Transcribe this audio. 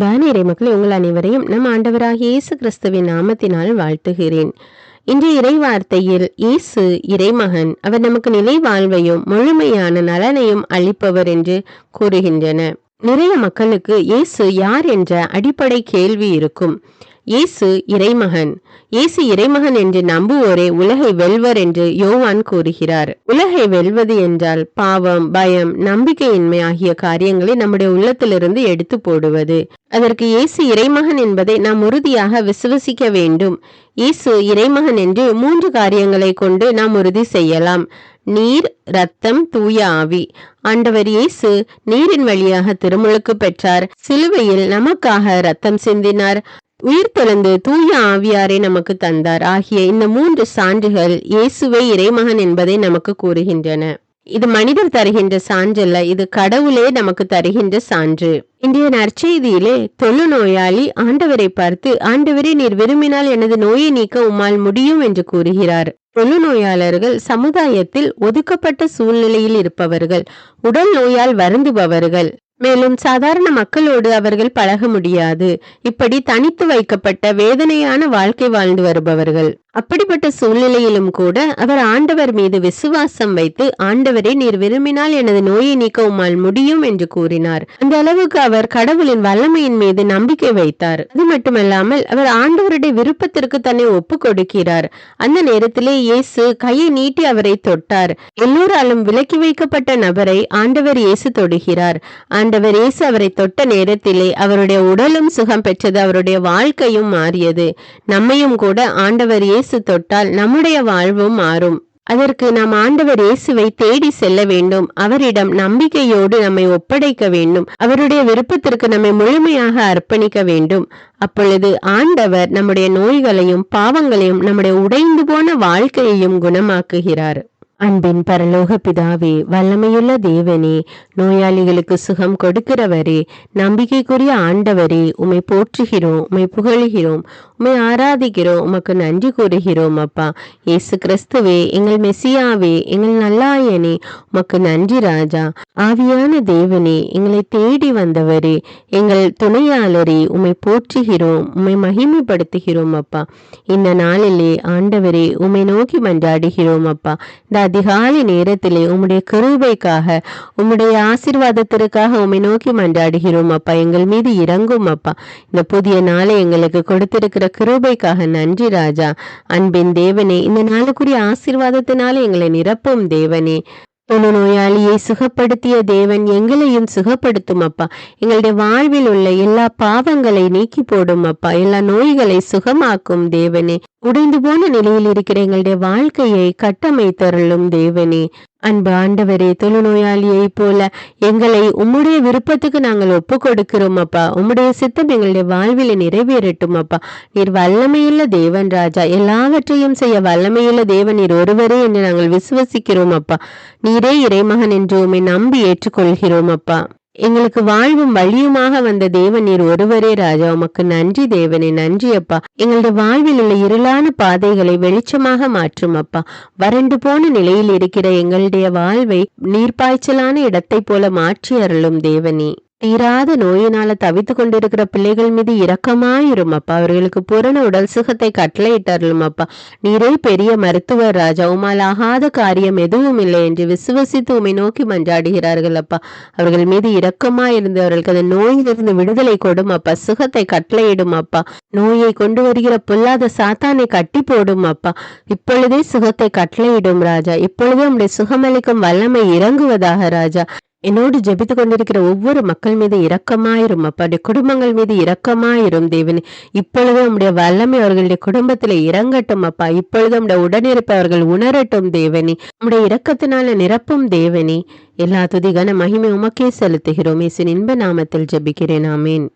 அன்பான இறைமக்களே, உங்கள் அனைவரையும் நம் ஆண்டவராகிய இயேசு கிறிஸ்துவின் நாமத்தினால் வாழ்த்துகிறேன். இன்றைய இறை வார்த்தையில் இயேசு இறைமகன், அவர் நமக்கு நிலை வாழ்வையும் முழுமையான நலனையும் அளிப்பவர் என்று கூறுகின்றன. நிறைய மக்களுக்கு இயேசு யார் என்ற அடிப்படை கேள்வி இருக்கும். இயேசு இறைமகன். இயேசு இறைமகன் என்று நம்புவோரே உலகை வெல்வர் என்று யோவான் கூறுகிறார். உலகை வெல்வது என்றால் பாவம், பயம், நம்பிக்கையின்மை ஆகிய காரியங்களை நம்முடைய உள்ளத்திலிருந்து எடுத்து போடுவது. அதற்கு இயேசு இறைமகன் என்பதை நாம் உறுதியாக விசுவசிக்க வேண்டும். இயேசு இறைமகன் என்று 3 காரியங்களை கொண்டு நாம் உறுதி செய்யலாம். நீர், இரத்தம், தூய ஆவி. ஆண்டவர் இயேசு நீரின் வழியாக திருமுழுக்கு பெற்றார். சிலுவையில் நமக்காக இரத்தம் சிந்தினார். உயிர்த்தெழுந்து தூய ஆவியாரை நமக்கு தந்தார். ஆகிய இந்த 3 சான்றுகள் இயேசுவே இறைமகன் என்பதை நமக்கு கூறுகின்றன. இது மனிதர் தருகின்ற சான்றல்ல, இது கடவுளே நமக்கு தருகின்ற சான்று. இன்றைய நற்செய்தியிலே தொழுநோயாளி ஆண்டவரை பார்த்து, ஆண்டவரே, நீர் விரும்பினால் எனது நோயை நீக்க உம்மால் முடியும் என்று கூறுகிறார். தொழுநோயாளர்கள் சமுதாயத்தில் ஒதுக்கப்பட்ட சூழ்நிலையில் இருப்பவர்கள், உடல் நோயால் வருந்துபவர்கள், மேலும் சாதாரண மக்களோடு அவர்கள் பழக முடியாது. இப்படி தனித்து வைக்கப்பட்ட வேதனையான வாழ்க்கை வாழ்ந்து வருபவர்கள். அப்படிப்பட்ட சூழ்நிலையிலும் கூட அவர் ஆண்டவர் மீது விசுவாசம் வைத்து, ஆண்டவரே, நீர் விரும்பினால் எனது நோயை நீக்க உம்மால் முடியும் என்று கூறினார். அந்த அளவுக்கு அவர் கடவுளின் வல்லமையின் மீது நம்பிக்கை வைத்தார். அது மட்டுமல்லாமல் அவர் ஆண்டவருடைய விருப்பத்திற்கு தன்னை ஒப்பு கொடுக்கிறார். அந்த நேரத்திலே இயேசு கையை நீட்டி அவரை தொட்டார். எல்லோராலும் விலக்கி வைக்கப்பட்ட நபரை ஆண்டவர் இயேசு தொடுகிறார். ஆண்டவர் இயேசு அவரை தொட்ட நேரத்திலே அவருடைய உடலும் சுகம் பெற்றது, அவருடைய வாழ்க்கையும் மாறியது. நம்மையும் கூட ஆண்டவர் இயேசு தொட்டால் நம்முடைய வாழ்வும் மாறும். அதற்கு நாம் ஆண்டவர் இயேசுவை தேடி செல்ல வேண்டும். அவரிடம் நம்பிக்கையோடு நம்மை ஒப்படைக்க வேண்டும். அவருடைய விருப்பத்திற்கு நம்மை முழுமையாக அர்ப்பணிக்க வேண்டும். அப்பொழுது ஆண்டவர் நம்முடைய நோய்களையும் பாவங்களையும் நம்முடைய உடைந்து போன வாழ்க்கையையும் குணமாக்குகிறார். அன்பின் பரலோக பிதாவே, வல்லமையுள்ள தேவனே, நோயாளிகளுக்கு சுகம் கொடுக்கிறவரே, நம்பிக்கைக்குரிய ஆண்டவரே, உம்மை போற்றுகிறோம், உம்மை புகழுகிறோம், உம்மை ஆராதிக்கிறோம், உமக்கு நன்றி கூறுகிறோம். அப்பா இயேசு கிறிஸ்துவே, எங்கள் மெசியாவே, எங்கள் நல்லாயனே, உமக்கு நன்றி ராஜா. ஆவியான தேவனே, எங்களை தேடி வந்தவரே, எங்கள் துணையாளரே, உம்மை போற்றுகிறோம், உம்மை மகிமைப்படுத்துகிறோம். அப்பா இந்த நாளிலே ஆண்டவரே, உம்மை நோக்கி மன்றாடுகிறோம். அப்பா இந்த அதிகாலை நேரத்திலே உம்முடைய கிருபைக்காக, உம்முடைய ஆசீர்வாதத்திற்காக உம்மை நோக்கி மன்றாடுகிறோம். அப்பா எங்கள் மீது இறங்கும். அப்பா இந்த புதிய நாளை எங்களுக்கு கொடுத்திருக்கிற கிருபைக்காக நன்றி ராஜா. அன்பின் தேவனே, இந்த நாளுக்குரிய ஆசீர்வாதத்தினால எங்களை நிரப்பும் தேவனே. தொழுநோயாளியை சுகப்படுத்திய தேவன் எங்களையும் சுகப்படுத்தும். அப்பா எங்களுடைய வாழ்வில் உள்ள எல்லா பாவங்களை நீக்கி போடும். அப்பா எல்லா நோய்களை சுகமாக்கும் தேவனே. உடைந்து போன நிலையில் இருக்கிற எங்களுடைய வாழ்க்கையை கட்டமைத்தருளும் தேவனே. அன்பு ஆண்டவரே, தொழுநோயாளியை போல எங்களை உம்முடைய விருப்பத்துக்கு நாங்கள் ஒப்பு கொடுக்கிறோம். அப்பா உம்முடைய சித்தம் எங்களுடைய வாழ்வில் நிறைவேறட்டும். அப்பா நீர் வல்லமையுள்ள தேவன் ராஜா. எல்லாவற்றையும் செய்ய வல்லமையுள்ள தேவன் நீர் ஒருவரே என்று நாங்கள் விசுவசிக்கிறோம். அப்பா நீரே இறைமகன் என்று உம்மை நம்பி ஏற்றுக்கொள்கிறோம். அப்பா எங்களுக்கு வாழ்வும் வழியுமாக வந்த தேவன் நீர் ஒருவரே ராஜா. உமக்கு நன்றி தேவனே, நன்றி அப்பா. எங்களுடைய வாழ்வில் உள்ள இருளான பாதைகளை வெளிச்சமாக மாற்றும். அப்பா வறண்டு போன நிலையில் இருக்கிற எங்களுடைய வாழ்வை நீர்ப்பாய்ச்சலான இடத்தை போல மாற்றி அருளும் தேவனே. தீராத நோயினால தவித்து கொண்டிருக்கிற பிள்ளைகள் மீது இரக்கமாயிரும். அப்பா அவர்களுக்கு பூரண உடல் சுகத்தை கட்டளையிட்டருளும். அப்பா நீரே பெரிய மருத்துவர் ராஜா. உம்மால் ஆகாத காரியம் எதுவும் இல்லை என்று விசுவசித்து உம்மை நோக்கி மன்றாடுகிறார்கள். அப்பா அவர்கள் மீது இரக்கமாயிருந்து அவர்களுக்கு அந்த நோயிலிருந்து விடுதலை கொடும். அப்பா சுகத்தை கட்டளையிடும். அப்பா நோயை கொண்டு வருகிற பொல்லாத சாத்தானை கட்டி போடும். அப்பா இப்பொழுதே சுகத்தை கட்டளையிடும் ராஜா. இப்பொழுதே உம்முடைய சுகமளிக்கும் வல்லமை இறங்குவதாக ராஜா. என்னோடு ஜெபித்து கொண்டிருக்கிற ஒவ்வொரு மக்கள் மீது இரக்கமாயிரும். அப்பா குடும்பங்கள் மீது இரக்கமாயிரும் தேவனே. இப்பொழுது உம்முடைய வல்லமை அவர்களுடைய குடும்பத்துல இறங்கட்டும். அப்பா இப்பொழுது உம்முடைய உடனிருப்பை அவர்கள் உணரட்டும் தேவனே. உம்முடைய இரக்கத்தினால நிரப்பும் தேவனே. எல்லா துதி கன மகிமை உமக்கே செலுத்துகிறோம். இயேசுவின் இன்ப நாமத்தில் ஜெபிக்கிறேன். ஆமேன்.